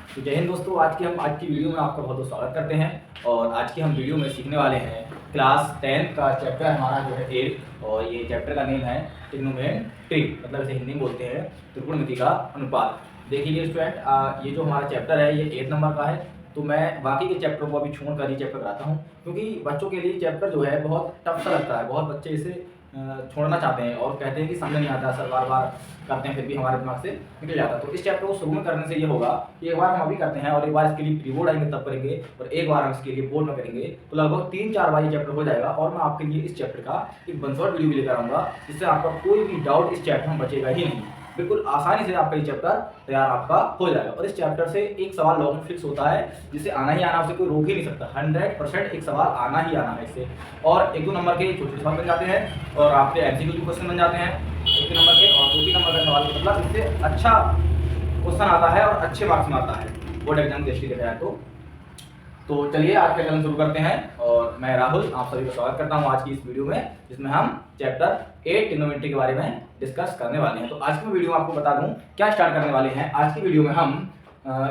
तो जय हिंद दोस्तों, आज की वीडियो में आपका बहुत बहुत स्वागत करते हैं। और आज की हम वीडियो में सीखने वाले हैं क्लास 10 का चैप्टर हमारा जो है 8। और ये चैप्टर का नेम है ट्रिग्नोमेट्री, मतलब इसे हिंदी में बोलते हैं त्रिकोणमिति का अनुपात। देखिए स्टूडेंट, ये जो हमारा चैप्टर है ये 8 नंबर का है। तो मैं बाकी के चैप्टरों को अभी छोड़कर ये चैप्टर कराता हूँ, क्योंकि बच्चों के लिए चैप्टर जो है बहुत टफ सा लगता है। बहुत बच्चे इसे छोड़ना चाहते हैं और कहते हैं कि समझ नहीं आता सर, बार बार करते हैं फिर भी हमारे दिमाग से निकल जाता है। तो इस चैप्टर को शुरू में करने से ये होगा कि एक बार हम अभी करते हैं और एक बार इसके लिए प्री बोर्ड आएंगे तब करेंगे, और एक बार हम इसके लिए बोर्ड में करेंगे। तो लगभग 3-4 बार ये चैप्टर हो जाएगा और मैं आपके लिए इस चैप्टर का एक वन शॉट वीडियो भी लेकर आऊँगा, जिससे आपका कोई भी डाउट इस चैप्टर में बचेगा ही नहीं। बिल्कुल आसानी से आपका ये चैप्टर तैयार आपका हो जाएगा। और इस चैप्टर से एक सवाल लॉग में फिक्स होता है, जिसे आना ही आना, उसे कोई रोक ही नहीं सकता। 100% एक सवाल आना ही आना है इससे। और 1-2 नंबर के छोटे सवाल बन जाते हैं और आपके एमसीक्यू क्वेश्चन बन जाते हैं 1 नंबर के, और 2-3 नंबर का सवाल, मतलब इससे अच्छा क्वेश्चन आता है और अच्छे मार्क्स में आता है बोर्ड एग्जाम की दृष्टि देखा जाए तो चलिए आज का चलन शुरू करते हैं। और मैं राहुल आप सभी का स्वागत करता हूं आज की इस वीडियो में, जिसमें हम चैप्टर 8 ट्रिग्नोमेट्री के बारे में डिस्कस करने वाले हैं। तो आज की वीडियो में आपको बता दूं क्या स्टार्ट करने वाले हैं। आज की वीडियो में हम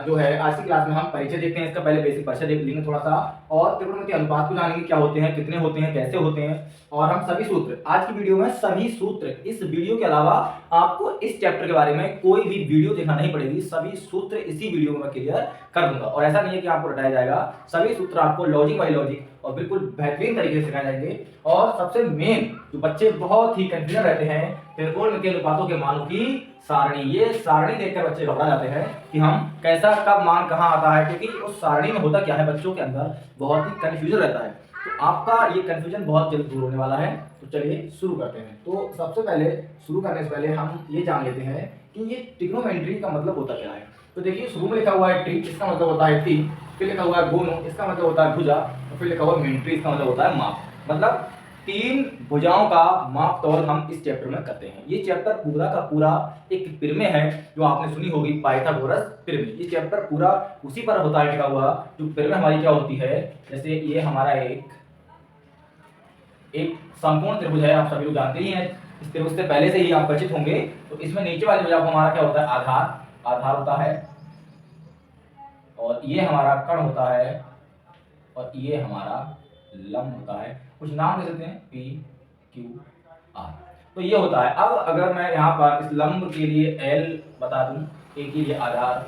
जो है आज की क्लास में हम परिचय देखते हैं। इसका पहले बेसिक परिचय देख लेंगे थोड़ा सा, और त्रिकोणमिति अनुपात को जानेंगे, क्या होते हैं, कितने होते हैं, कैसे होते हैं, और हम सभी सूत्र आज की वीडियो में सभी सूत्र, इस वीडियो के अलावा आपको इस चैप्टर के बारे में कोई भी वीडियो देखना नहीं पड़ेगी। सभी सूत्र इसी वीडियो में मैं क्लियर कर दूंगा। और ऐसा नहीं है कि आपको रटाया जाएगा, सभी सूत्र आपको लॉजिक बाय लॉजिक और बिल्कुल बेहतरीन तरीके से सिखाए जाएंगे। और सबसे मेन जो बच्चे बहुत ही कंफ्यूजन रहते हैं, त्रिकोणमितीय अनुपातों के मानों की सारणी, ये सारणी देखकर बच्चे घबरा जाते हैं कि हम कैसा कब मान कहाँ आता है, क्योंकि उस सारणी में होता क्या है, बच्चों के अंदर बहुत ही कंफ्यूजन रहता है। तो आपका ये कंफ्यूजन बहुत जल्द दूर होने वाला है। तो चलिए शुरू करते हैं। तो सबसे पहले शुरू करने से पहले हम ये जान लेते हैं कि ये ट्रिग्नोमेट्री का मतलब होता क्या है। तो देखिए शुरू में लिखा हुआ है ट्री, इसका मतलब होता है टी, फिर लिखा हुआ है गोनो, इसका मतलब होता है भुजा, और फिर लिखा हुआ है मेंट्री, इसका मतलब होता है माप। मतलब 3 भुजाओं का माप तौल हम इस चैप्टर में करते हैं। ये चैप्टर पूरा का पूरा एक प्रमेय है जो आपने सुनी होगी, पाइथागोरस प्रमेय। ये चैप्टर पूरा उसी पर होता है टिका हुआ, जो प्रमेय हमारी क्या होती है। जैसे ये हमारा एक संपूर्ण त्रिभुज है, आप सभी लोग जानते ही हैं, इस त्रिभुज से पहले से ही आप परिचित होंगे। तो इसमें नीचे वाली भुजा को हमारा क्या होता है, आधार होता है, और ये हमारा कर्ण होता है, और ये हमारा लंब होता है। कुछ नाम दे देते हैं P, Q, R। तो ये होता है। अब अगर मैं यहाँ पर इस लंब के लिए L बता दूं, A के लिए आधार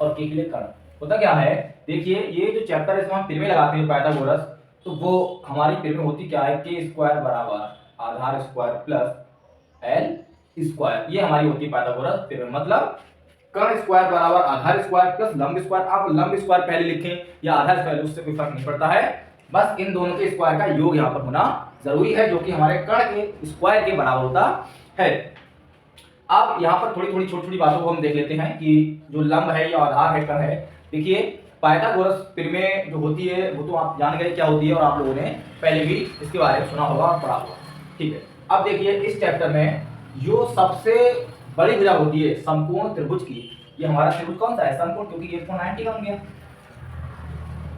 और K के लिए कर्ण, होता क्या है। देखिए ये जो चैप्टर है इसमें हम प्रमेय लगाते हैं पाइथागोरस, तो वो हमारी प्रमेय होती क्या है, K स्क्वायर बराबर आधार स्क्वायर प्लस L स्क्वायर। ये हमारी होती है पाइथागोरस प्रमेय। मतलब कर्ण स्क्वायर बराबर आधार स्क्वायर प्लस लंब स्क्वायर। आप लंब स्क्वायर पहले लिखें या आधार स्क्वायर, उससे कोई फर्क नहीं पड़ता है, बस इन दोनों के स्क्वायर का योग यहाँ पर होना जरूरी है, जो कि हमारे कर्ण के स्क्वायर के बराबर होता है। अब यहाँ पर थोड़ी थोड़ी छोटी छोटी बातों को हम देख लेते हैं कि जो लंब है या आधार है, कर्ण है। देखिए पाइथागोरस प्रमेय जो होती है वो तो आप जान गए क्या होती है, और आप लोगों ने पहले भी इसके बारे में सुना होगा और पढ़ा होगा, ठीक है। अब देखिए इस चैप्टर में जो सबसे बड़ी भुजा होती है संपूर्ण त्रिभुज की, ये हमारा त्रिभुज कौन सा है, संपूर्ण, क्योंकि ये 90 का बन गया।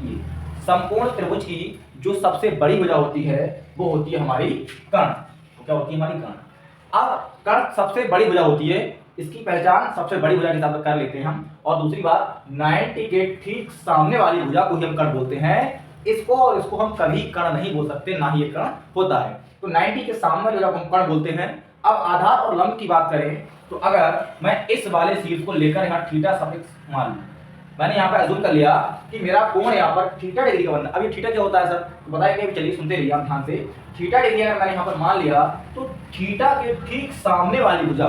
ये संपूर्ण त्रिभुज की जो सबसे बड़ी भुजा होती है वो होती है हमारी कर्ण। तो क्या होती है हमारी कर्ण। अब कर्ण सबसे बड़ी भुजा होती है, इसकी पहचान सबसे बड़ी भुजा के हिसाब से कर लेते हैं हम। और दूसरी बात, 90 के ठीक सामने वाली भुजा को ही हम कर्ण बोलते हैं। इसको और इसको हम कभी कर्ण नहीं बोल सकते, ना ही ये कर्ण होता है। तो 90 के सामने वाली भुजा को हम कर्ण बोलते हैं। अब आधार और लंब की बात करें तो अगर मैं इस वाले शीर्ष को लेकर यहाँ थीटा सफिक्स मान लूं, मैंने यहाँ पर अज्यूम कर लिया कि मेरा कोण यहाँ पर थीटा डिग्री का बनना। अब ये थीटा क्या होता है सर, तो बताइए, चलिए सुनते रहिए आप ध्यान से। थीटा डिग्री अगर मैंने यहाँ पर मान लिया तो थीटा के ठीक सामने वाली भुजा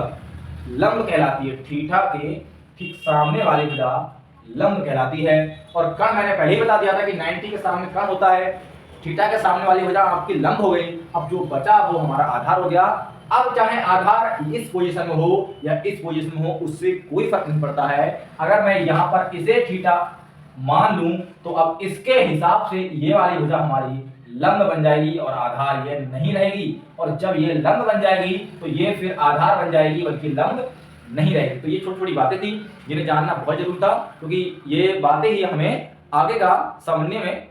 लंब कहलाती है। थीटा के ठीक सामने वाली भुजा लंब कहलाती है। और कर्ण मैंने पहले ही बता दिया था कि 90 के सामने कर्ण होता है, थीटा के सामने वाली भुजा आपकी लंब हो गई। अब जो बचा वो हमारा आधार हो गया। अब चाहे आधार इस पोजीशन में हो या इस पोजीशन में हो, उससे कोई फर्क नहीं पड़ता है। अगर मैं यहाँ पर इसे थीटा मान लूं तो अब इसके हिसाब से ये वाली भुजा हमारी लंब बन जाएगी और आधार ये नहीं रहेगी। और जब ये लंब बन जाएगी तो ये फिर आधार बन जाएगी, बल्कि लंब नहीं रहेगी। तो ये छोटी छोटी बातें थी जिन्हें जानना बहुत जरूरी था, क्योंकि ये बातें ही हमें आगे का समझने में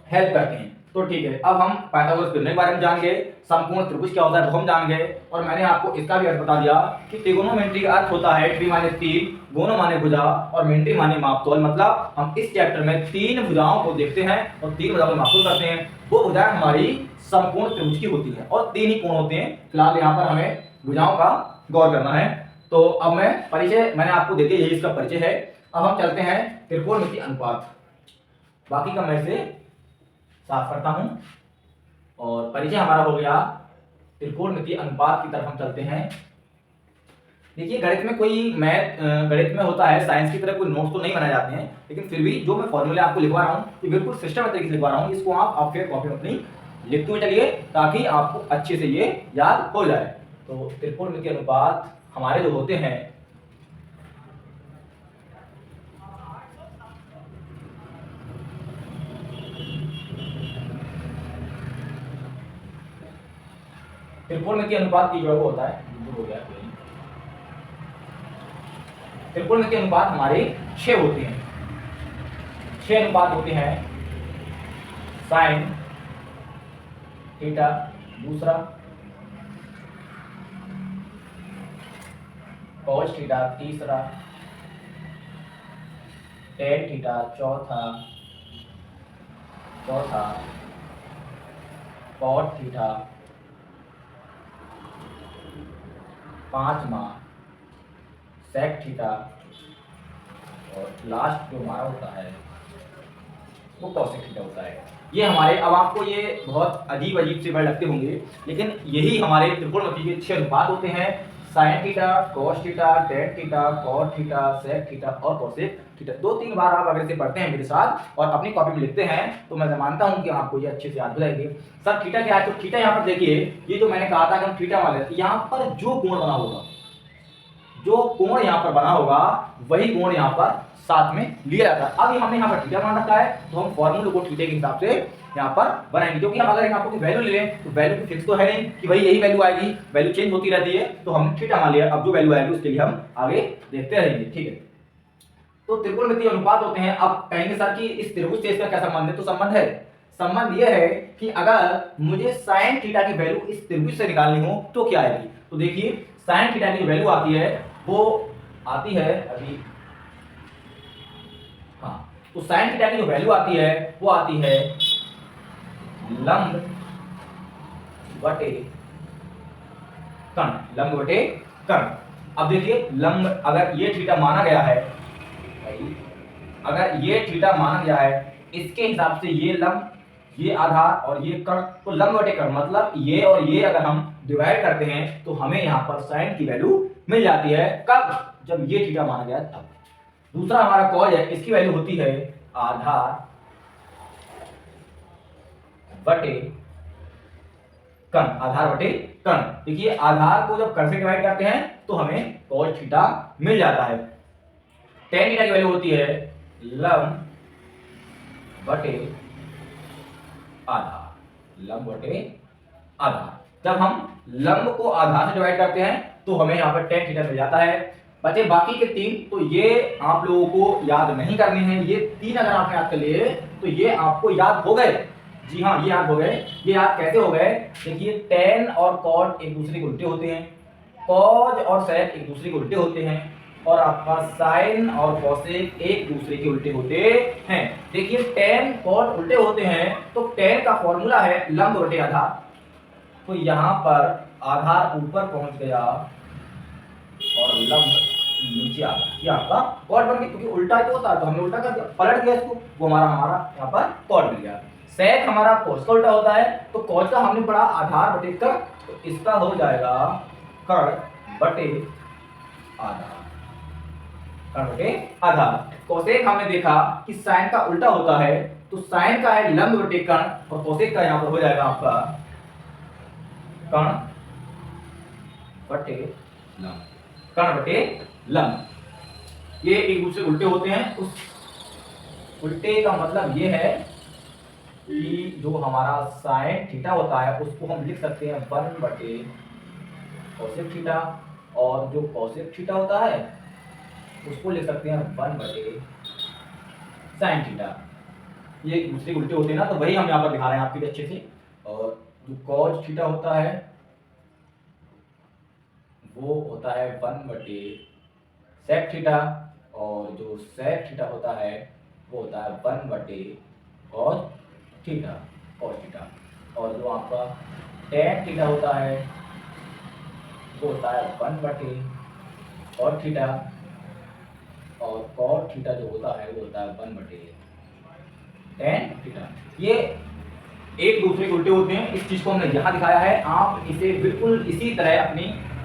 हेल्प करते हैं। तो ठीक है, अब हम पाइथागोरस के बारे में जान गए, समकोण त्रिभुज क्या होता है वो हम जान गए, और मैंने आपको इसका भी अर्थ बता दिया कि ट्रिगोनोमेट्री का अर्थ होता है ट्री माने तीन, गोनो माने भुजा और मेंट्री माने मापतोल। मतलब हम इस चैप्टर में तीन भुजाओं को देखते हैं और तीन भुजाओं का मापतोल करते हैं। वो भुजाएं हमारी समकोण त्रिभुज की होती है और तीन ही कोण होते हैं। फिलहाल यहाँ पर हमें भुजाओं का गौर करना है। तो अब मैंने आपको दे दिया, यही इसका परिचय है। अब हम चलते हैं त्रिकोणमितीय अनुपात। बाकी का मैं इसे साफ करता हूं और परिचय हमारा हो गया। त्रिकोणमितीय अनुपात की तरफ हम चलते हैं। देखिए, गणित में कोई गणित में होता है, साइंस की तरह कोई नोट्स तो नहीं बनाए जाते हैं, लेकिन फिर भी जो मैं फॉर्मूले आपको लिखवा रहा हूँ ये बिल्कुल सिस्टम तरीके से लिखवा रहा हूँ। इसको आप फिर कॉपी में अपनी लिखते हुए चलिए ताकि आपको अच्छे से ये याद हो जाए। तो त्रिकोणमितीय अनुपात हमारे जो होते हैं, त्रिकोणमितीय अनुपात की जो है वो होता है, हो गया त्रिकोणमितीय अनुपात हमारे 6 होते हैं। 6 अनुपात होते हैं। साइन थीटा दूसरा, कॉस थीटा तीसरा, टेन थीटा चौथा, कॉट थीटा पांचवा, सेक थीटा और लास्ट जो हमारा होता है वो कॉसेक थीटा होता है। ये हमारे, अब आपको ये बहुत अजीब अजीब से वर्ड लगते होंगे, लेकिन यही हमारे त्रिकोणमिति के 6 अनुपात होते हैं। Sine theta, cos theta, tan theta, cot theta, sec theta और कॉसेक थीटा। 2-3 बार आप अगर इसे पढ़ते हैं मेरे साथ और अपनी कॉपी में लिखते हैं तो मैं मानता हूं कि आपको ये अच्छे से याद हो जाएंगे। सर थीटा क्या है? तो थीटा यहाँ पर देखिए, ये जो मैंने कहा था कि हम थीटा मान लेते हैं, यहाँ पर जो कोण बना होगा, जो कोण यहाँ पर बना होगा वही कोण यहाँ पर साथ में लिया जाता है। अब हमने यहाँ पर थीटा मान रखा है तो हम फॉर्मूले को थीटे के हिसाब से यहाँ पर बनाएंगे, क्योंकि हम अगर यहाँ पर कोई वैल्यू ले लें तो वैल्यू फिक्स तो है नहीं कि भाई यही वैल्यू आएगी, वैल्यू चेंज होती रहती है। तो हमने थीटा मान लिया, अब जो वैल्यू आएगी उसके लिए हम आगे देखते रहेंगे। ठीक है, तो त्रिकोणमितीय अनुपात होते हैं। अब कहेंगे सर कि इस त्रिभुज से इसका क्या संबंध है? तो संबंध यह है कि अगर मुझे साइन थीटा की वैल्यू इस त्रिभुज से निकालनी हो तो क्या आएगी? तो देखिए, साइन थीटा की वैल्यू आती है वो आती है अभी, हाँ, तो साइन थीटा की जो वैल्यू आती है वो आती है लंब बटे कर्ण। अब देखिए, लंब अगर ये थीटा माना गया है, अगर ये थीटा माना गया है, इसके हिसाब से ये लंब, ये आधार और ये कर्ण, तो लंब बटे कर्ण मतलब ये और ये अगर हम डिवाइड करते हैं तो हमें यहाँ पर साइन की वैल्यू मिल जाती है। कब? जब ये थीटा माना गया तब। दूसरा हमारा कॉज है, इसकी वैल्यू होती है आधार बटे कर्ण। आधार बटे कर्ण, देखिए आधार को जब कर्ण से डिवाइड करते हैं तो हमें कॉज थीटा मिल जाता है। टेन थीटा की वैल्यू होती है लंब बटे आधार, लंब बटे आधार। जब हम लंब को आधार से डिवाइड करते हैं तो हमें यहाँ पर टेन थीटा मिल जाता है। बचे बाकी के 3, तो ये आप लोगों को याद नहीं करने हैं। ये 3 अगर आपने याद कर लिए तो ये आपको याद हो गए। जी हाँ, ये याद हो गए। ये याद कैसे हो गए? देखिए, टेन और कॉट एक दूसरे के उल्टे होते हैं, कॉज और सेक एक दूसरे के उल्टे होते हैं, और आपका साइन और कॉसेक एक दूसरे के उल्टे होते हैं। देखिए, टेन कॉट उल्टे होते हैं तो टेन का फॉर्मूला है लंब बटे आधार। तो यहाँ पर आधार ऊपर पहुंच गया और लंब नीचे आ गया, ये आपका कॉट बन गया, क्योंकि उल्टा तो होता है तो हमने उल्टा कर दिया, पलट दिया इसको, वो हमारा यहाँ पर कॉट मिल गया। सेक हमारा कॉस का उल्टा होता है, तो कॉस का हमने पढ़ा आधार बटे कर्ण, तो इसका हो जाएगा कर्ण बटे आधार, कर्ण बटे आधार। कोसेक हमने देखा कि साइन का उल्टा होता है, तो साइन का है लंब बटे कर्ण और कोसेक का यहाँ पर हो जाएगा आपका कर्ण बटे लंब, कर्ण बटे लंब। ये एक दूसरे उल्टे होते हैं। उस उल्टे का मतलब ये है कि जो हमारा साइन थीटा होता है उसको हम लिख सकते हैं 1 बटे कोसेक थीटा, और जो कोसेक थीटा होता है उसको लिख सकते हैं 1 बटे साइन थीटा। ये एक दूसरे के उल्टे होते हैं ना, तो वही हम यहाँ पर दिखा रहे हैं आपके लिए अच्छे से। और जो कॉस थीटा होता है वो होता है 1/sec थीटा, और जो sec थीटा होता है वो होता है 1/cos थीटा, cos थीटा। और जो आपका tan थीटा होता है वो होता है 1/cos थीटा, और cos थीटा जो होता है वो होता है 1/tan थीटा। ये एक दूसरे के उल्टे होते हैं। इस चीज को हमने यहाँ दिखाया है, आप इसे बिल्कुल इसी तरह अपनी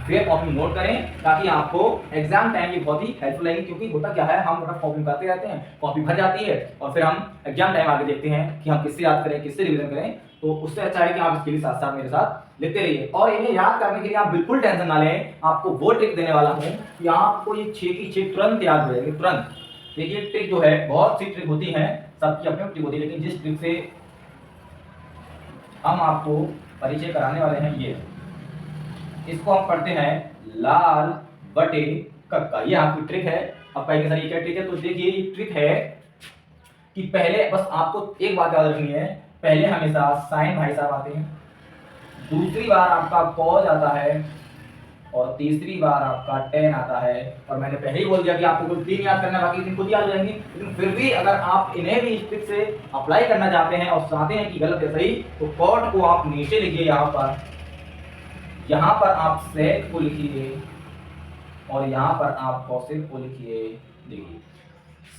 फेयर कॉपी में नोट करें ताकि आपको एग्जाम टाइम की बहुत ही हेल्पफुल लगेगी। क्योंकि होता क्या है, हम रफ कॉपी करते रहते हैं, कॉपी भर जाती है और फिर हम एग्जाम टाइम आगे देखते हैं कि हम किससे याद करें, किससे रिवीजन करें। तो उससे अच्छा है कि आप इसके लिए साथ साथ मेरे साथ लिखते रहिए। और इन्हें याद करने के लिए आप बिल्कुल टेंशन ना लें, आपको वो ट्रिक देने वाला हूँ कि आपको ये 6 की 6 तुरंत याद हो जाएगी, तुरंत। देखिए ट्रिक जो है, बहुत सी ट्रिक होती है, सबकी अपनी ट्रिक होती है, लेकिन जिस ट्रिक से हम आपको परिचय कराने वाले हैं ये, इसको हम पढ़ते हैं लाल बटे कक्का। ये आपकी ट्रिक है। अब कहेंगे सर ये क्या ट्रिक है, तो देखिए ये ट्रिक है कि पहले बस आपको एक बात याद रखनी है, पहले हमेशा साइन भाई साहब आते हैं, दूसरी बार आपका कॉज आता है, और तीसरी बार आपका tan आता है। और मैंने पहले ही बोल दिया कि आपको कुल 3 याद करना, बाकी 3 खुद याद हो जाएंगे। लेकिन फिर भी अगर आप इन्हें भी इस ट्रिक से अप्लाई करना चाहते हैं और चाहते हैं कि गलत है सही, तो कॉट को आप नीचे लिखिए, यहाँ पर आप सेक को लिखिए, और यहाँ पर आप कॉसेक को लिखिए। देखिए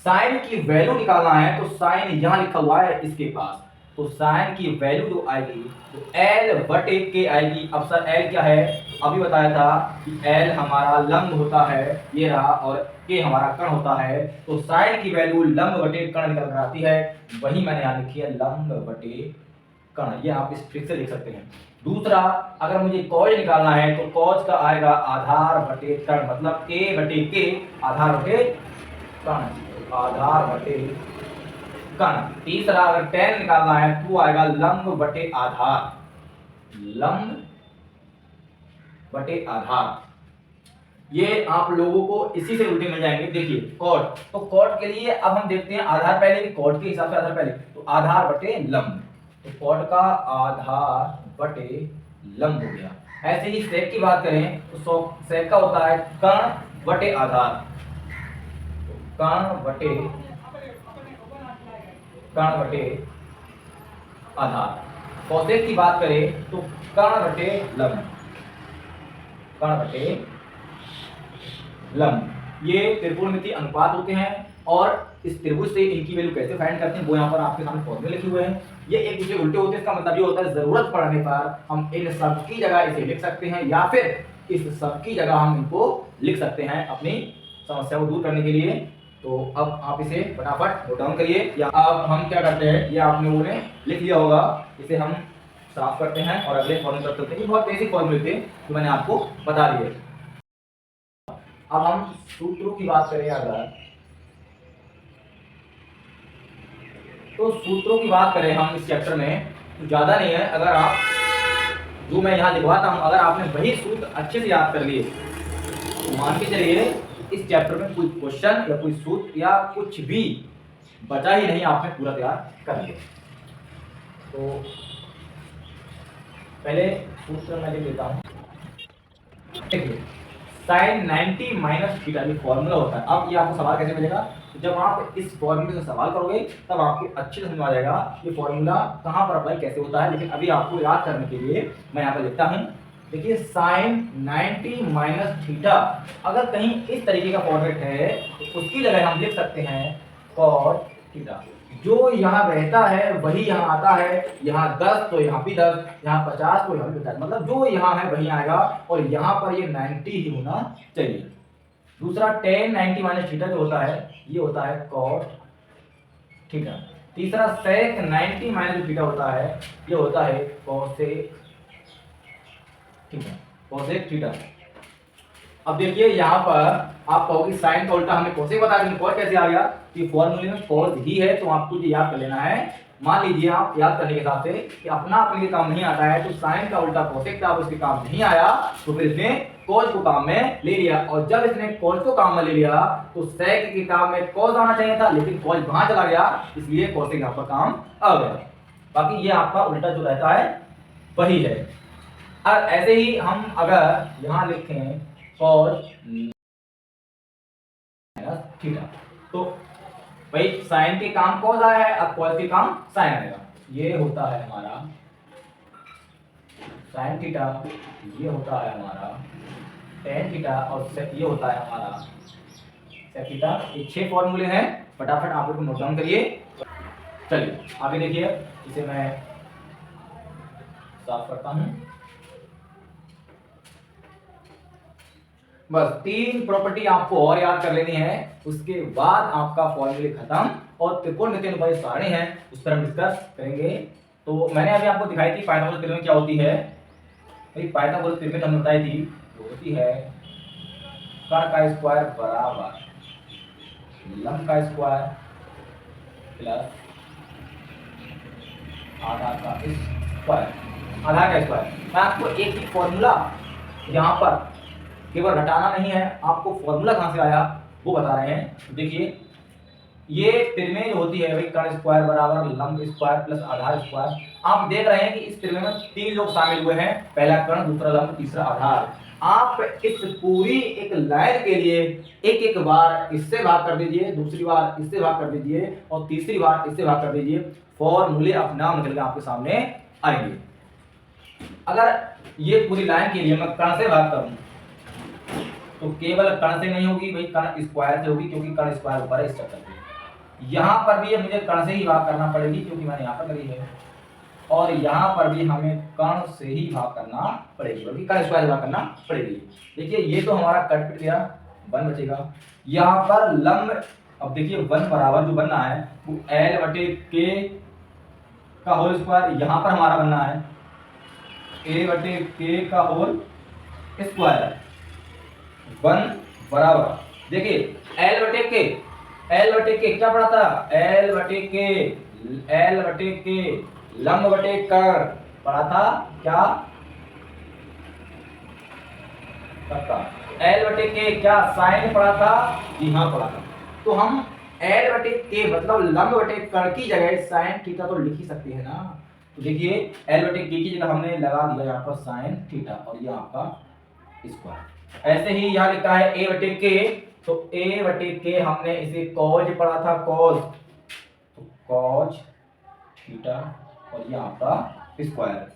साइन की वैल्यू निकालना है तो साइन यहाँ लिखा हुआ है इसके पास, तो साइन की वैल्यू जो आएगी तो L/K आएगी। अब सर L क्या है, अभी बताया था कि L हमारा लंब होता है, ये रहा, और K हमारा कर्ण होता है। तो साइन की वैल्यू लंब/कर्ण निकल कर आती है, वही मैंने यहाँ लिखी है लंब/कर्ण। ये आप इस ट्रिक से लिख सकते हैं। दूसरा, अगर मुझे कॉज निकालना है तो कॉज का आएगा आधार/कर्ण, मतलब A/K आधार/कर्ण, आधार/कर्ण। तीसरा, अगर tan निकालना है तो आएगा लंब/आधार, लंब/आधार। ये आप लोगों को इसी से उल्टे मिल जाएंगे। देखिए कॉट, तो कॉट के लिए अब हम देखते हैं आधार पहले कि कॉट के हिसाब से आधार पहले, तो आधार/लंब, तो कॉट का आधार/लंब हो गया। ऐसे ही सेक की बात करें तो सेक का होता है कर्ण/आधार, कर्ण/आधार। कॉसेक की बात करें तो कर्ण/लंब, ये त्रिकोणमितीय अनुपात होते हैं। और इस त्रिभुज से इनकी वैल्यू कैसे फाइंड करते हैं वो यहाँ पर आपके सामने फॉर्मूले लिखे हुए हैं। ये एक दूसरे उल्टे होते हैं, इसका मतलब ये होता है जरूरत पड़ने पर हम इन सब की जगह इसे लिख सकते हैं, या फिर इस सब की जगह हम इनको लिख सकते हैं अपनी समस्या को दूर करने के लिए। तो अब आप इसे फटाफट नोट डाउन करिए। या अब हम क्या करते हैं, ये आप लोगों ने लिख लिया होगा, इसे हम साफ करते हैं और अगले फॉर्मूले पर चलते हैं। ये बहुत बेसिक फॉर्मूले थे जो मैंने आपको बता दिए। अब हम सूत्रों की बात करें अगर, तो सूत्रों की बात करें हम इस चैप्टर में तो ज़्यादा नहीं है। अगर आप जो मैं यहाँ लिखवाता हूँ, अगर आपने वही सूत्र अच्छे से याद कर लिए तो मान के चलिए इस चैप्टर में कोई क्वेश्चन या कोई सूत्र या कुछ भी बचा ही नहीं, आपने पूरा तैयार कर लिया। तो पहले सूत्र मैं लिख लेता हूँ। देखिए साइन 90 माइनस थीटा ये फॉर्मूला होता है। अब ये आपको सवाल कैसे मिलेगा, तो जब आप इस फॉर्मूले से सवाल करोगे तब आपको अच्छे से समझ आ जाएगा ये फॉर्मूला कहाँ पर अप्लाई कैसे होता है। लेकिन अभी आपको याद करने के लिए मैं यहाँ पर लिखता हूँ। देखिए साइन 90 माइनस थीटा, अगर कहीं इस तरीके का फॉर्मेट है तो उसकी जगह हम लिख सकते हैं कॉस थीटा। जो यहाँ रहता है वही यहाँ आता है, यहाँ 10 तो यहाँ भी 10, यहाँ 50 तो यहाँ भी 50, मतलब जो यहाँ है वही आएगा, और यहाँ पर ये 90 ही होना चाहिए। दूसरा tan 90 माइनस थीटा जो होता है ये होता है कॉस थीटा। तीसरा sec 90 माइनस थीटा होता है ये होता है कोसेक थीटा, कोसेक थीटा। अब देखिए यहाँ पर आप कहोगे साइन का उल्टा हमें कोसेक बता देंगे, कॉस कैसे आ गया, ये फॉर्मूले में कॉस ही है, तो आपको ये याद कर लेना है। मान लीजिए आप याद करने के हिसाब से कि अपना अपने लिए काम नहीं आता है, तो साइन का उल्टा कोसेक था, अब उसके काम नहीं आया तो फिर इसमें कॉज को काम में ले लिया, और जब इसने कॉज को काम में ले लिया तो सेक की किताब में कॉज आना चाहिए था, लेकिन कॉज वहां चला गया, इसलिए कॉसेक यहाँ पर काम आ गया। बाकी ये आपका उल्टा जो रहता है वही है। अब ऐसे ही हम अगर यहाँ लिखें कॉज थीटा, तो भाई साइन के काम कॉज आया है, अब कॉज के काम साइन आएगा। ये होता है हमारा साइन थीटा, ये होता है हमारा टेन थीटा, और ये होता है हमारा सेक थीटा। ये 6 फॉर्मूले हैं, फटाफट आप लोग नोट डाउन करिए। चलिए आगे देखिए, इसे मैं साफ करता हूं। बस 3 प्रॉपर्टी आपको और याद कर लेनी है, उसके बाद आपका फॉर्मूले खत्म, और त्रिकोणमितीय अनुपात सारणी है उस पर हम डिस्कस करेंगे। तो मैंने अभी आपको दिखाई थी पाइथागोरस थ्योरम क्या होती है। भाई पाइथागोरस थ्योरम हमने बताई थी, वो होती है कर्ण का स्क्वायर बराबर लंब का स्क्वायर प्लस आधार का स्क्वायर, आधार का स्क्वायर। मैं आपको एक ही फॉर्मूला यहाँ पर केवल घटाना नहीं है, आपको फॉर्मूला कहाँ से आया वो बता रहे हैं। देखिए ये त्रिमेय होती है भाई, कर्ण स्क्वायर बराबर लंब स्क्वायर प्लस आधार स्क्वायर। आप देख रहे हैं कि इस त्रिमेय में 3 लोग शामिल हुए हैं, पहला कर्ण, दूसरा लंब, तीसरा आधार। आप इस पूरी एक लाइन के लिए एक एक बार इससे भाग कर दीजिए, दूसरी बार इससे भाग कर दीजिए, और तीसरी बार इससे भाग कर दीजिए, फॉर्मूले अपना निकल के आपके सामने आएंगे। अगर ये पूरी लाइन के लिए मैं कर्ण से भाग करूं तो केवल कर्ण से नहीं होगी भाई, कर्ण स्क्वायर से होगी, क्योंकि कर्ण स्क्वायर ऊपर है इस चक्कर में। यहाँ पर भी मुझे कर्ण से ही भाग करना पड़ेगी, क्योंकि मैंने यहाँ पर करी है, और यहाँ पर भी हमें कर्ण से ही भाग करना पड़ेगी, बल्कि कर्ण स्क्वायर भाग करना पड़ेगी। देखिए ये तो हमारा कट पिट गया, 1 बचेगा। यहाँ पर लंब, अब देखिए 1 बराबर जो बनना है वो L/K का होल स्क्वायर, यहाँ पर हमारा बनना है A/K का होल स्क्वायर। 1 बराबर, देखिए L/K क्या पड़ा था, L/K लंब बटे कर्ण पड़ा था क्या, L/K क्या साइन पड़ा था, जी हाँ पड़ा था। तो हम L/K मतलब लंब बटे कर्ण की जगह साइन थीटा तो लिख ही सकते हैं ना। तो देखिए L/K की जगह हमने लगा दिया यहाँ पर साइन थीटा, और ये आपका स्क्वायर। ऐसे ही यहाँ लिखा है A/K, तो A/K हमने इसे कॉज पढ़ा था, कॉज, तो कॉज थीटा, और ये आपका स्क्वायर।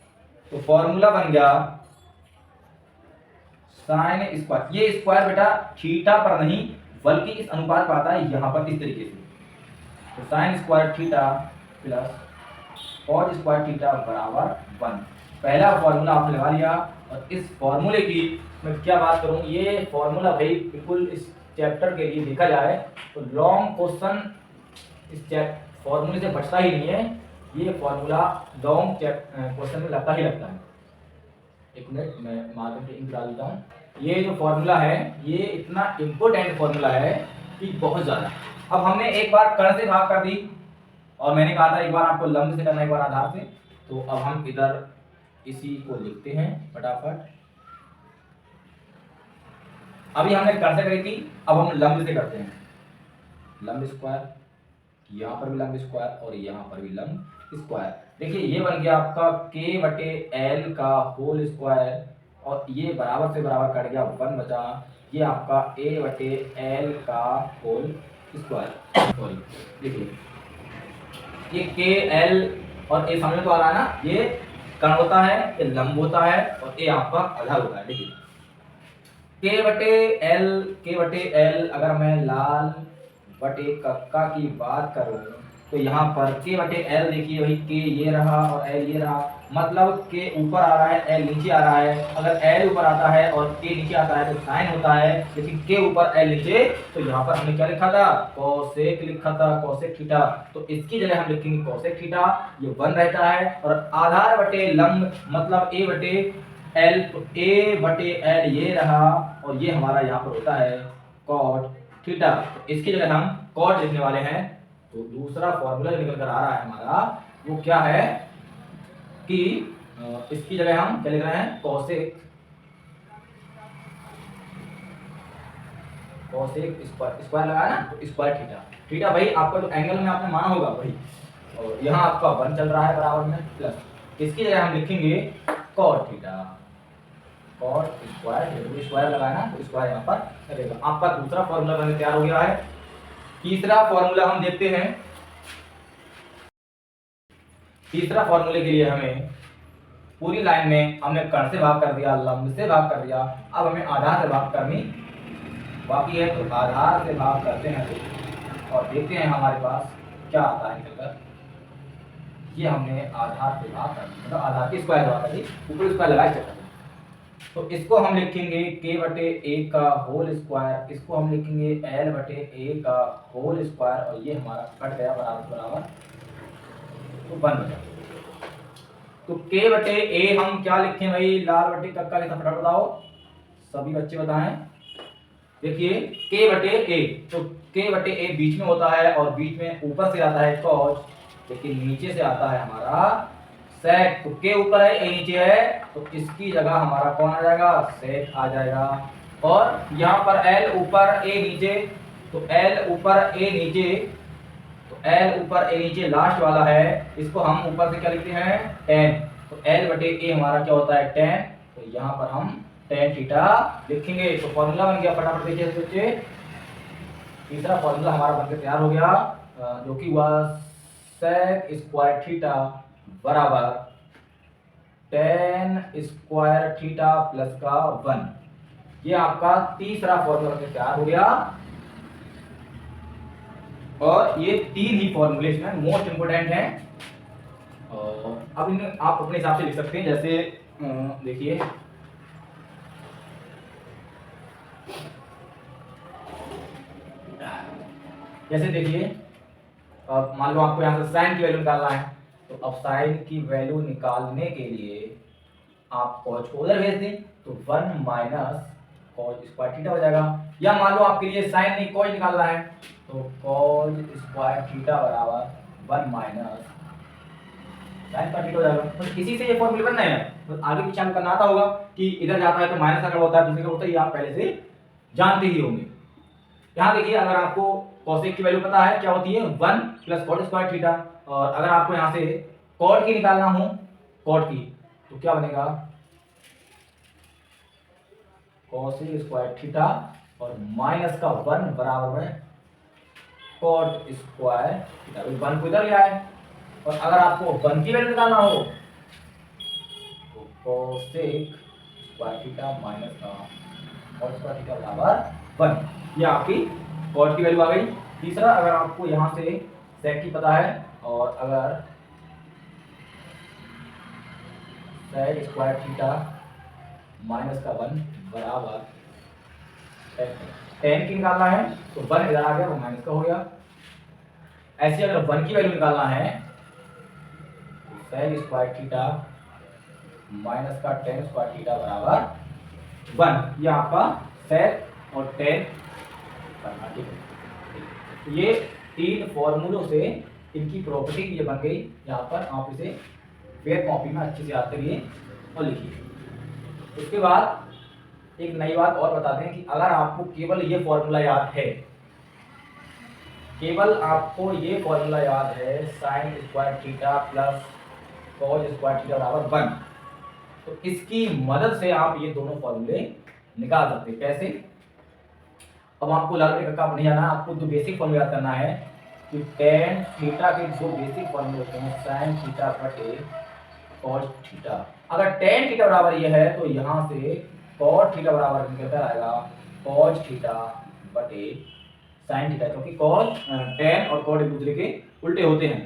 तो फॉर्मूला बन गया साइन स्क्वायर। ये स्क्वायर बेटा थीटा पर नहीं बल्कि इस अनुपात पर आता है यहाँ पर इस तरीके से। तो sine square theta plus cos square theta बराबर 1। पहला फॉर्मूला आपने लगा लिया, और इस फॉर्मूले की मैं क्या बात करूं, ये फॉर्मूला भाई बिल्कुल इस चैप्टर के लिए देखा जाए तो लॉन्ग क्वेश्चन इस फॉर्मूले से बचता ही नहीं है। ये फॉर्मूला लॉन्ग क्वेश्चन में लगता ही लगता है। एक मिनट मैं मार्कर पे इंक डाल देता हूँ। ये जो फॉर्मूला है ये इतना इम्पोर्टेंट फॉर्मूला है कि बहुत ज़्यादा। अब हमने एक बार कर्ण से भाग कर दी, और मैंने कहा था एक बार आपको लंब से करना, एक बार आधार से। तो अब हम इधर इसी को लिखते हैं फटाफट। अभी हमने कर्ण से करी थी, अब हम लंब से करते हैं। लंब स्क्वायर, यहाँ पर भी लंब स्क्वायर, और यहाँ पर भी लंब स्क्वायर। देखिए ये बन गया आपका K/L का होल स्क्वायर, और ये बराबर से बराबर कट गया, 1 बचा। ये आपका A/L का होल स्क्वायर। सॉरी देखिए ये KL और A समझ तो आ रहा है ना, ये कर्ण होता है, ये लंब होता है, और A आपका आधार होता है। देखिए K/L अगर मैं लाल बटे कक्का की बात करूं तो यहाँ पर K/L देखिए भाई, K ये रहा और L ये रहा, मतलब K ऊपर आ रहा है L नीचे आ रहा है। अगर L ऊपर आता है और K नीचे आता है तो साइन होता है, लेकिन K ऊपर L नीचे, तो यहाँ पर हमने क्या लिखा था, कोसेक लिखा था, कोसेक थीटा। तो इसकी जगह हम लिखेंगे कोसेक थीटा, ये 1 रहता है। और आधार बटे लंब मतलब A/L, तो A/L ये रहा, और ये हमारा यहाँ पर होता है कॉट थीटा। तो इसकी जगह हम कॉट लिखने वाले हैं। तो दूसरा फॉर्मूला निकल कर आ रहा है हमारा, वो क्या है कि इसकी जगह हम क्या लिख रहे हैं, कोसेक कोसेक स्क्वायर, स्क्वायर लगाया ना तो स्क्वायर थीटा, थीटा भाई आपका जो एंगल में आपने माना होगा वही, और यहाँ आपका 1 चल रहा है बराबर में प्लस, इसकी जगह हम लिखेंगे cot theta, cot square theta, square लगाया ना तो स्क्वायर यहाँ पर लगेगा। आपका दूसरा फॉर्मूला बनकर तैयार हो गया है। तीसरा फॉर्मूला हम देखते हैं। तीसरा फॉर्मूले के लिए हमें पूरी लाइन में हमने कर्ण से भाग कर दिया, लंब से भाग कर दिया, अब हमें आधार से भाग करनी बाकी है, तो आधार से भाग करते हैं और देखते हैं हमारे पास क्या आता है निकलकर। ये हमने आधार से भाग कर दिया, मतलब आधार की स्क्वायर भाग कर दी, ऊपर स्क्वायर लगाए चक्कर। तो इसको हम लिखेंगे k/a का होल स्क्वायर, इसको हम लिखेंगे l/a का होल स्क्वायर, और ये हमारा कट गया बराबर बराबर तो 1 बचा। तो k/a हम क्या लिखें भाई, लाल बट्टे कक्का लिखा, फटाफट बताओ सभी बच्चे बताएं। देखिए k/a, तो k/a बीच में होता है और बीच में ऊपर से आता है cos, लेकिन नीचे से आता है हमारा sec। तो k ऊपर है a नीचे है, तो इसकी जगह हमारा कौन आ जाएगा, sec आ जाएगा। और यहाँ पर l ऊपर a नीचे, तो l ऊपर a नीचे, तो l ऊपर a नीचे लास्ट वाला है, इसको हम ऊपर से क्या लिखते हैं tan, तो l/a हमारा क्या होता है tan, तो यहाँ पर हम tan थीटा लिखेंगे। तो फॉर्मूला बन गया, फटाफट देखिए बच्चे, तीसरा फॉर्मूला हमारा बनकर तैयार हो गया, जो कि हुआ sec स्क्वायर थीटा बराबर tan स्क्वायर थीटा प्लस का 1। ये आपका तीसरा फॉर्मूला बनकर तैयार हो गया। और ये 3 ही फॉर्मूले इसमें मोस्ट इंपोर्टेंट हैं, और अब इन्हें आप अपने हिसाब से लिख सकते हैं। जैसे देखिए अब मान लो आपको यहाँ से साइन की वैल्यू निकालना है, तो अब साइन की वैल्यू निकालने के लिए आप कॉस को उधर भेज दें, तो 1 माइनस कॉस स्क्वायर थीटा हो जाएगा। या मान लो आपके लिए साइन नहीं कॉस निकालना है, तो कॉस स्क्वायर थीटा बराबर 1 माइनस साइन का थीटा हो जाएगा। तो इसी से ये फॉर्मूले बनना है, तो आगे पीछे आपको करना आता होगा कि इधर जाता है तो माइनस का होता है, दूसरे का होता है, ये आप पहले से जानते ही होंगे। यहाँ देखिए, अगर आपको कोसेक की वैल्यू पता है क्या होती है 1 प्लस कॉट स्क्वायर थीटा, और अगर आपको यहाँ से कॉट की निकालना हो, कॉट की, तो क्या बनेगा कोसेक स्क्वायर थीटा और माइनस का 1 बराबर है कॉट स्क्वायर थीटा, 1 को इधर ले आए। और अगर आपको 1 की वैल्यू निकालना हो तो कोसेक स्क्वायर थीटा माइनस का कॉट स्क्वायर थीटा बराबर 1। ये आपकी कॉट की वैल्यू आ गई। तीसरा, अगर आपको यहाँ से सेक की पता है, और अगर सेक स्क्वायर थीटा माइनस का 1 बराबर tan की निकालना है, तो 1 इधर आ गया, वो माइनस का हो गया। ऐसे अगर 1 की वैल्यू निकालना है, तो सेक स्क्वायर थीटा माइनस का tan स्क्वायर थीटा बराबर 1। ये आपका सेक और tan करना, ठीक है। ये 3 फॉर्मूलों से इनकी प्रॉपर्टी ये बन गई। यहाँ पर आप इसे फेयर कॉपी में अच्छे से याद करिए और लिखिए। उसके बाद एक नई बात और बता दें कि अगर आपको केवल ये फॉर्मूला याद है, केवल आपको ये फॉर्मूला याद है sine square theta plus cos square theta बराबर 1, तो इसकी मदद से आप ये दोनों फॉर्मूले निकाल सकते हैं। कैसे? अब आपको लाल बटे कक्का नहीं जाना, आपको जो बेसिक फॉर्मूला याद करना है कि tan थीटा के जो बेसिक फॉर्मूले होते हैं sin थीटा बटे cos थीटा। अगर tan थीटा बराबर ये है, तो यहाँ से cos थीटा बराबर निकलकर आएगा cos थीटा बटे sin थीटा, क्योंकि cos tan और cos एक दूसरे के उल्टे होते हैं।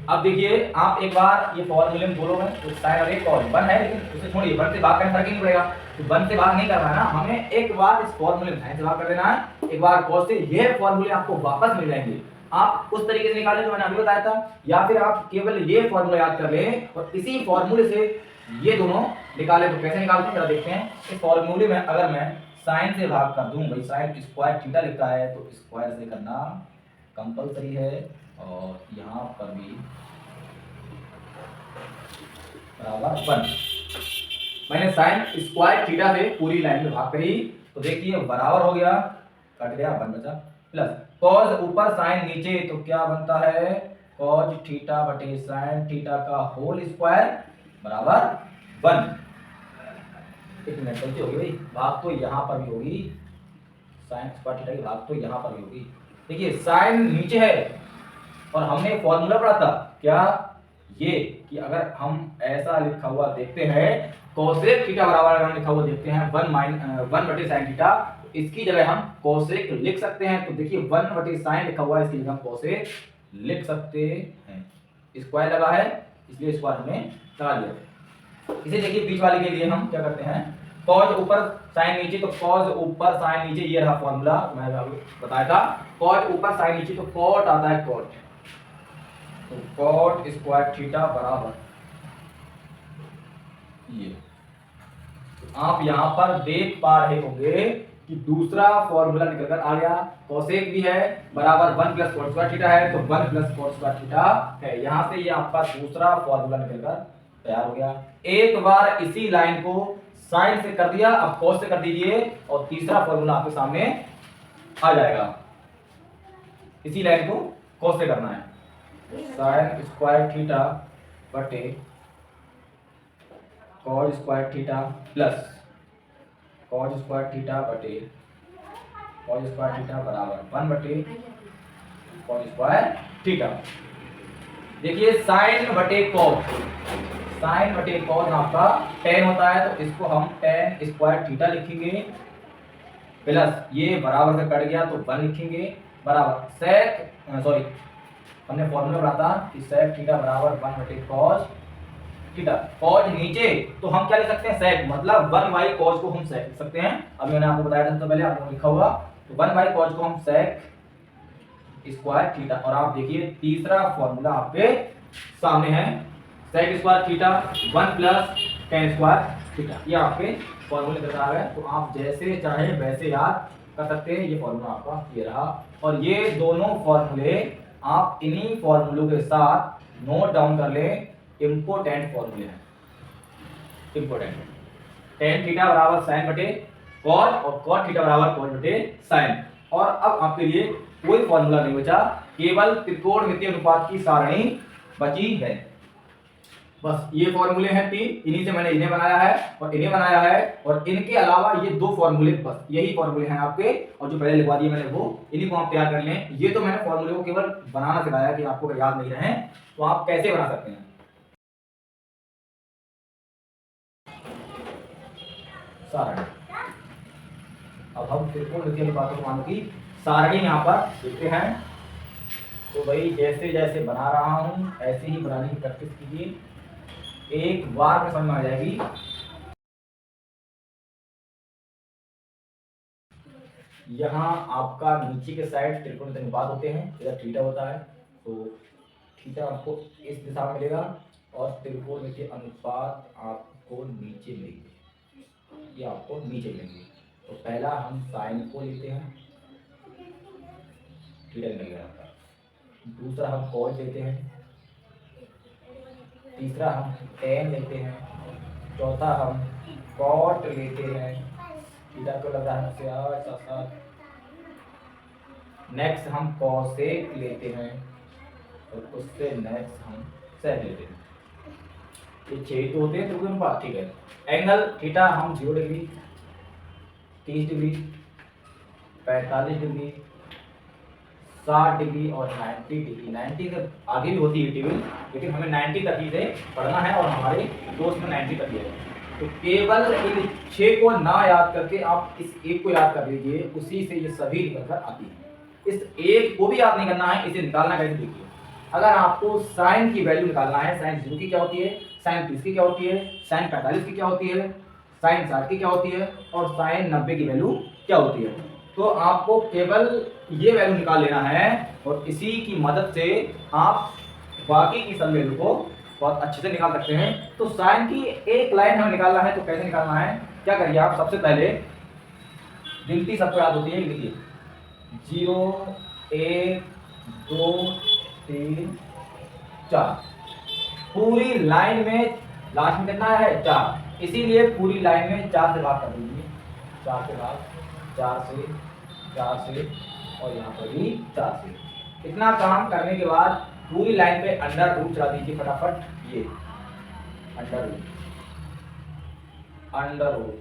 अब देखिए, आप एक बार ये फॉर्मूले में बोलोगे तो साइन और एक कॉस 1 है, लेकिन उसे छोड़िए, 1 से भाग करने फर्क ही नहीं पड़ेगा, तो 1 से भाग नहीं करना है ना, हमें एक बार इस फॉर्मूले में साइन से भाग कर देना है, एक बार कॉस से। ये फॉर्मूले आपको वापस मिल जाएंगे, आप उस तरीके से निकालें जो मैंने अभी बताया था, या फिर आप केवल ये फॉर्मूला याद कर लें और इसी फॉर्मूले से ये दोनों निकाले। तो कैसे निकालते हैं जरा देखते हैं। इस फॉर्मूले में अगर मैं साइन से भाग कर दूं, भाई साइन स्क्वायर थीटा लिखा है तो स्क्वायर से करना कंपलसरी है, और यहाँ पर भी बराबर 1। मैंने साइन स्क्वायर थीटा से पूरी लाइन में भाग करी तो देखिए बराबर हो गया, कट गया, 1 बचा, प्लस कॉस ऊपर साइन नीचे तो क्या बनता है, कॉस थीटा बटे साइन थीटा का होल स्क्वायर बराबर 1। एक मिनट गलती होगी भाई, भाग तो यहाँ पर भी होगी, साइन स्क्वायर थीटा की भाग तो यहाँ पर भी होगी। देखिए साइन नीचे है और हमने फॉर्मूला पढ़ा था क्या, ये कि अगर हम ऐसा लिखा हुआ देखते हैं कोसेक थीटा बराबर अगर हम लिखा हुआ देखते हैं 1 बटे साइन थीटा, इसकी जगह हम कोसेक लिख सकते हैं। तो देखिए 1 बटे साइन लिखा हुआ है, इसकी जगह हम कोसेक लिख सकते हैं। स्क्वायर लगा है इसलिए स्क्वायर हमने लगा दिया। इसे देखिए बीच वाले के लिए हम क्या करते हैं, कॉस ऊपर साइन नीचे तो कॉस ऊपर साइन नीचे, ये रहा फॉर्मूला मैंने अभी बताया था, कॉस ऊपर साइन नीचे तो कॉट आता है कॉट, तो कॉट स्क्वायर थीटा बराबर ये। आप यहां पर देख पा रहे होंगे कि दूसरा फॉर्मूला निकलकर आ गया, कोसेक भी है बराबर 1 प्लस कॉट स्क्वायर थीटा है तो 1 प्लस कॉट स्क्वायर थीटा है। यहां से ये आपका दूसरा फॉर्मूला निकलकर तैयार हो गया। एक बार इसी लाइन को साइन से कर दिया, अब कॉस से कर दीजिए और तीसरा फॉर्मूला आपके सामने आ जाएगा। इसी लाइन को कॉस से करना है, साइन स्क्वायर थीटा बटे cos square theta plus cos square theta बटे कॉस स्क्वायर थीटा बराबर 1 बटे कॉस स्क्वायर थीटा। देखिए साइन बटे कॉस, साइन बटे कॉस आपका tan होता है तो इसको हम tan स्क्वायर थीटा लिखेंगे, प्लस ये बराबर से कट गया तो 1 लिखेंगे बराबर सेक सॉरी हमने फॉर्मूला पढ़ा था कि सेक थीटा बराबर 1 बटे कॉस थीटा। कॉस नीचे तो हम क्या लिख सकते हैं, सेक, मतलब 1 बाई कॉस को हम सेक लिख सकते हैं। अभी मैंने आपको बताया था तो पहले आपको लिखा हुआ, तो 1 बाई कॉस को हम सेक स्क्वायर थीटा। और आप देखिए तीसरा फॉर्मूला आपके सामने है, sec square theta 1 plus tan square theta, ये आपके फॉर्मूले के आ गए। तो आप जैसे चाहे वैसे याद कर सकते हैं। ये फॉर्मूला आपका ये रहा, और ये दोनों फॉर्मूले आप इन्हीं फॉर्मूलों के साथ नोट डाउन कर लें, इंपोर्टेंट फॉर्मूले हैं, इंपोर्टेंट। tan थीटा बराबर साइन बटे कॉस और cot थीटा बराबर cos बटे साइन। और अब आपके लिए कोई फॉर्मूला नहीं बचा, केवल त्रिकोणमितीय अनुपात की सारणी बची है। बस ये फॉर्मूले हैं 3, इन्हीं से मैंने इन्हें बनाया है और इन्हें बनाया है, और इनके अलावा ये 2 फॉर्मूले, बस यही फॉर्मूले हैं आपके, और जो पहले लिखवा दिए मैंने वो, इन्हीं को आप तैयार कर लें। ये तो मैंने फॉर्मूले को केवल बनाना सिखाया कि आपको याद नहीं रहे तो आप कैसे बना सकते हैं। सारणी, अब हम त्रिकोणमितीय अनुपातों को मानो की सारणी यहाँ पर लिखते हैं। तो भाई जैसे जैसे बना रहा हूँ ऐसे ही बनाने की प्रैक्टिस कीजिए, एक बार में समझ में आ जाएगी। यहाँ आपका नीचे के साइड त्रिकोणमितीय अनुपात होते हैं, इधर थीटा होता है, तो थीटा आपको इस दिशा में मिलेगा और त्रिकोणमितीय अनुपात आपको नीचे मिलेंगे, ये आपको नीचे मिलेंगे। तो पहला हम साइन को लेते हैं, थीटा मिलेगा, दूसरा हम कॉस लेते हैं, तीसरा हम tan लेते हैं, चौथा हम cot लेते हैं, थीटा को लग रहा है साथ, नेक्स्ट हम cosec लेते हैं और उससे नेक्स्ट हम sec लेते हैं। ये 6 तो होते हैं त्रिकोण अनुपात, ठीक है। एंगल थीटा हम 0 डिग्री, 30 डिग्री, 45 डिग्री, 60 डिग्री और 90 डिग्री। 90 से आगे भी होती है टेबल, लेकिन हमें 90 तक ही से पढ़ना है और हमारे दोस्त में 90 तक ही है। तो केवल इन 6 को ना याद करके आप इस एक को याद कर लीजिए, उसी से ये सभी निकल कर आती है। इस एक को भी याद नहीं करना है, इसे निकालना कैसे देखिए। अगर आपको साइन की वैल्यू निकालना है, साइन 0 की क्या होती है, साइन 30 की क्या होती है, साइन 45 की क्या होती है, साइन 60 की क्या होती है और साइन 90 की वैल्यू क्या होती है, तो आपको केवल ये वैल्यू निकाल लेना है और इसी की मदद से आप बाकी की सब वैल्यू को बहुत अच्छे से निकाल सकते हैं। तो साइन की एक लाइन हमें निकालना है, तो कैसे निकालना है, क्या करिए आप, सबसे पहले गिनती सबको याद होती है, लिखिए 0 1 2 3 4, पूरी लाइन में लास्ट में कितना है 4, इसीलिए पूरी लाइन में 4 से भाग कर दीजिए, 4 से भाग, 4 से, 4 से और यहाँ पर भी 4 से। इतना काम करने के बाद पूरी लाइन पे अंडर रूट चला दीजिए फटाफट, ये अंडर रूट, अंडर रूट,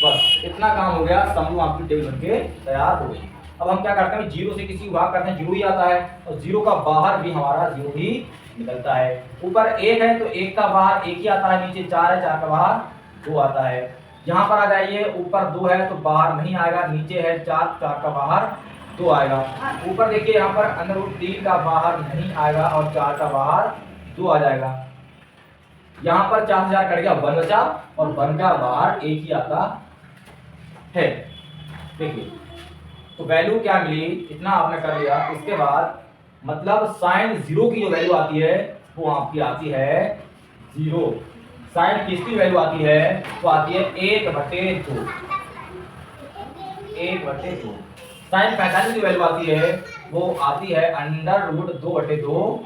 बस इतना काम हो गया। समूह आपकी टेबल बनके तैयार हो गई। अब हम क्या करते हैं, जीरो से किसी को भाग करते हैं, जीरो ही आता है, और जीरो का बाहर भी हमारा जीरो ही निकलता है। ऊपर 1 है तो 1 का बाहर 1 ही आता है, नीचे 4 है, 4 का बाहर 2 आता है। यहाँ पर आ जाइए, ऊपर 2 है तो बाहर नहीं आएगा, नीचे है 4, 4 का बाहर 2 आएगा। ऊपर देखिए यहाँ पर अंडर रूट 3 का बाहर नहीं आएगा और 4 का बाहर 2 आ जाएगा। यहाँ पर 4 से 4 कट गया, 1 बचा, और 1 का बाहर 1 ही आता है। देखिए तो वैल्यू क्या मिली, इतना आपने कर लिया। उसके बाद मतलब साइन 0 की जो वैल्यू आती है वो आपकी आती है 0। साइन किसकी वैल्यू आती है, वो आती है 1/2, 1/2। साइन 45 की वैल्यू आती है, वो आती है अंडर रूट 2/2,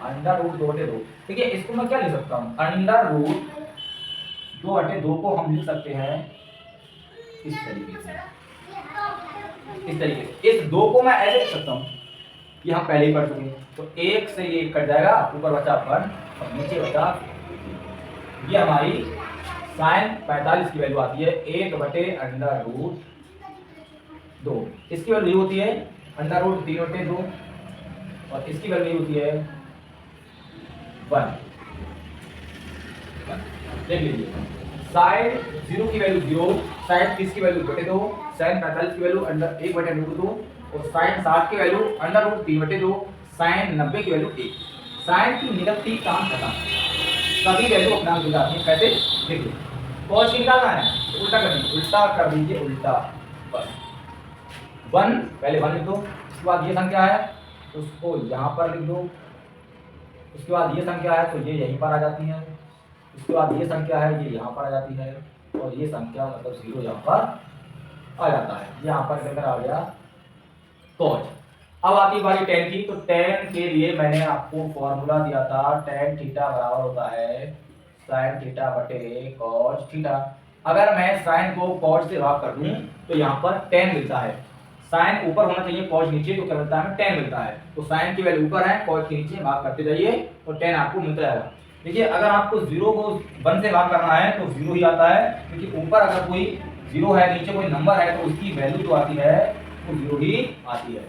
अंडर रूट 2/2। देखिए इसको मैं क्या लिख सकता हूँ, अंडर रूट 2/2 को हम लिख सकते हैं इस तरीके से, इस तरीके से। इस 2 को मैं ऐसे लिख सकता हूँ, ये हम पहले ही पढ़ चुके हैं। तो 1 से ये कट जाएगा, ऊपर बचा 1 और नीचे बचा। ये हमारी साइन 45 की वैल्यू आती है 1/√2। इसकी वैल्यू होती है √3/2 और इसकी वैल्यू होती है 1। देख लीजिए, साइन 0 की वैल्यू 0, साइन 30 की वैल्यू 2, साइन 45 की वैल्यू √1/√2 और साइन 60 की वैल्यू √3/2, साइन 90 की वैल्यू 1। साइन की निगेटिव काम खत्म, सभी वैल्यू अपना मिल जाती है। कैसे, देखिए कॉस निकालना है तो उल्टा कर दीजिए, उल्टा कर दीजिए, उल्टा, बस 1 पहले 1 लिख दो। उसके बाद ये संख्या है तो उसको यहाँ पर लिख दो। उसके बाद ये संख्या है तो ये यहीं पर आ जाती है। उसके बाद ये संख्या है, ये यहाँ पर आ जाती है, और ये संख्या मतलब 0 यहाँ पर आ जाता है। यहाँ पर लेकर आ गया कॉस। अब आती है बारी tan की। तो tan के लिए मैंने आपको फॉर्मूला दिया था, tan थीटा बराबर होता है sin थीटा बटे cos थीटा। अगर मैं sin को cos से भाग कर दूं तो यहाँ पर tan मिलता है। sin ऊपर होना चाहिए, cos नीचे, तो क्या मिलता है, tan मिलता है। तो sin की वैल्यू ऊपर है, cos के नीचे भाग करते जाइए तो tan आपको मिलता जाएगा। देखिए अगर आपको 0 को 1 से भाग करना है तो 0 ही आता है, क्योंकि ऊपर अगर कोई 0 है, नीचे कोई नंबर है तो उसकी वैल्यू जो आती है वो 0 ही आती है,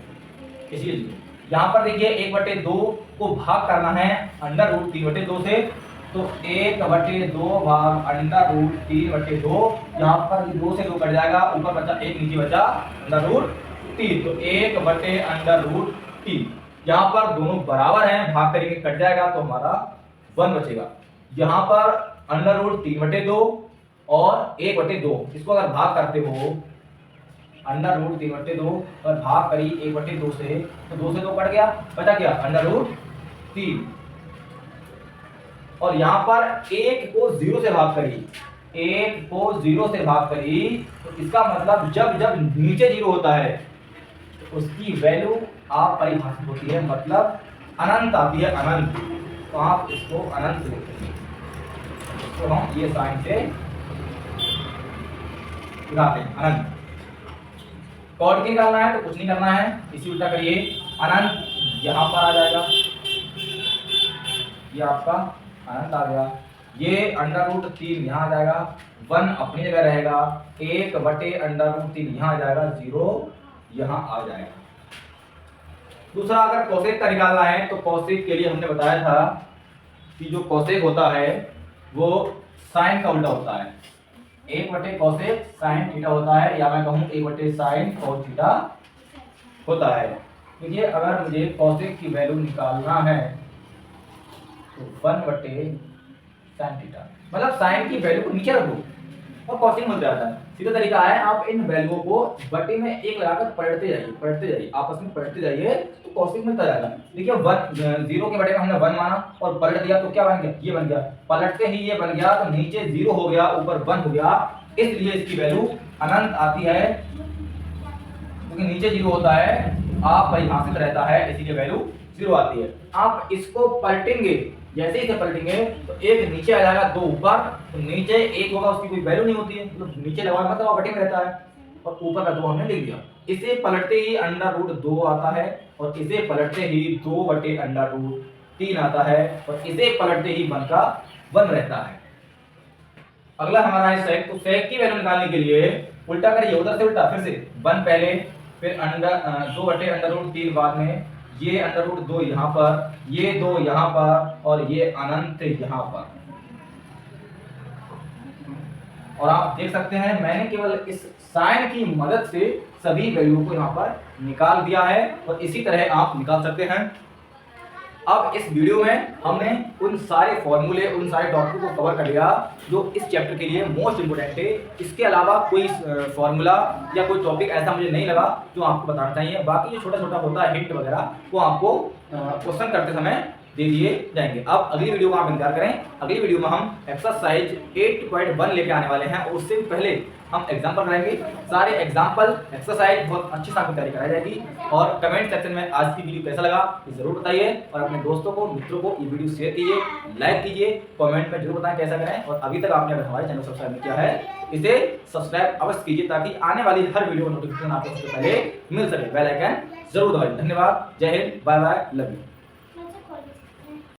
इसलिए 0। यहाँ पर देखिए 1/2 को भाग करना है √3/2 से, तो 1/2 भाग √3/2। यहाँ पर 2 से 2 कट जाएगा, ऊपर बचा 1, नीचे बचा √3, तो 1/√3। यहाँ पर दोनों बराबर हैं, भाग करेंगे कट जाएगा तो हमारा 1 बचेगा। यहाँ पर √3/2 और 1/2, इसको अगर भाग करते हो √3/2 और भाग करी 1/2 से, तो 2 से 2 कट गया, बचा क्या √3। और यहाँ पर 1 को 0 से भाग करी, 1 को 0 से भाग करी, तो इसका मतलब जब जब नीचे 0 होता है तो उसकी वैल्यू आप परिभाषित होती है, मतलब अनंत आती है, अनंत। तो आप इसको अनंत लिखते हैं, इसको हम ये साइन से दिखाते हैं, अनंत। कॉर्ड निकालना है तो कुछ नहीं करना है, इसी उल्टा करिए, अनंत यहाँ पर आ जाएगा, ये आपका अनंत आ गया। ये √3 यहाँ आ जाएगा, 1 अपनी जगह रहेगा, 1/√3 यहाँ आ जाएगा, 0 यहाँ आ जाएगा। दूसरा अगर कोसेक का निकालना है तो कोसेक के लिए हमने बताया था कि जो कोसेक होता है वो साइन का उल्टा होता है। 1/कोसेक साइन थीटा होता है, या मैं कहूँ 1/साइन कोस थीटा होता है। देखिए अगर मुझे कोसेक की वैल्यू निकालना है तो 1/साइन थीटा, मतलब साइन की वैल्यू को नीचे रखो और कोसेक मिल जाता है। सीधा तरीका है, आप इन वैल्यूओं को बटे में 1 लगाकर पलटते जाइए, आपस में पलटते जाइए तो कोसेक मिलता जाएगा। देखिए 0 के बटे में हमने 1 माना और पलट दिया तो क्या बन गया, ये बन गया। पलटते ही ये बन गया तो नीचे 0 हो गया, ऊपर 1 हो गया, इसलिए इसकी वैल्यू अनंत आती है, क्योंकि नीचे 0 होता है, आप परिभाषित रहता है, इसीलिए वैल्यू 0 आती है। आप इसको पलटेंगे जैसे ही इसे पलटेंगे तो एक नीचे आ जाएगा, दो ऊपर। तो नीचे एक होगा, उसकी कोई वैल्यू नहीं होती है, मतलब नीचे लगा मतलब वो बटे में रहता है, और ऊपर का दो हमने लिख दिया। इसे पलटते ही √2 आता है, और इसे पलटते ही 2/√3 आता है, और इसे पलटते ही 1 का 1 रहता है। अगला हमारा है सेक। तो सेक की वैल्यू निकालने के लिए उल्टा करिए, उधर से उल्टा, फिर से 1 पहले, फिर 2/√3 बाद में, ये √2 यहाँ पर, ये 2 यहाँ पर, और ये अनंत यहाँ पर। और आप देख सकते हैं मैंने केवल इस साइन की मदद से सभी वैल्यू को यहाँ पर निकाल दिया है, और इसी तरह आप निकाल सकते हैं। अब इस वीडियो में हमने उन सारे फॉर्मूले, उन सारे टॉपिक को कवर कर लिया जो इस चैप्टर के लिए मोस्ट इंपोर्टेंट है। इसके अलावा कोई फॉर्मूला या कोई टॉपिक ऐसा मुझे नहीं लगा जो आपको बताना चाहिए। बाकी जो छोटा छोटा होता है हिंट वगैरह, वो आपको क्वेश्चन करते समय दे दिए जाएंगे। अब अगली वीडियो का आप इंतजार करें। अगली वीडियो में हम एक्सरसाइज 8.1 लेके आने वाले हैं, और उससे पहले हम एग्जाम्पल कराएंगे। सारे एग्जाम्पल, एक्सरसाइज बहुत अच्छी से आपकी तैयारी कराई जाएगी। और कमेंट सेक्शन में आज की वीडियो कैसा लगा ये जरूर बताइए, और अपने दोस्तों को, मित्रों को ये वीडियो शेयर कीजिए, लाइक कीजिए, कमेंट में जरूर बताएं कैसा करें। और अभी तक आपने अगर हमारे चैनल को सब्सक्राइब नहीं किया है, इसे सब्सक्राइब अवश्य कीजिए, ताकि आने वाली हर वीडियो का नोटिफिकेशन आपको सबसे पहले मिल सके। बेल आइकन जरूर दबाइए। धन्यवाद, जय Hind, bye bye, love you.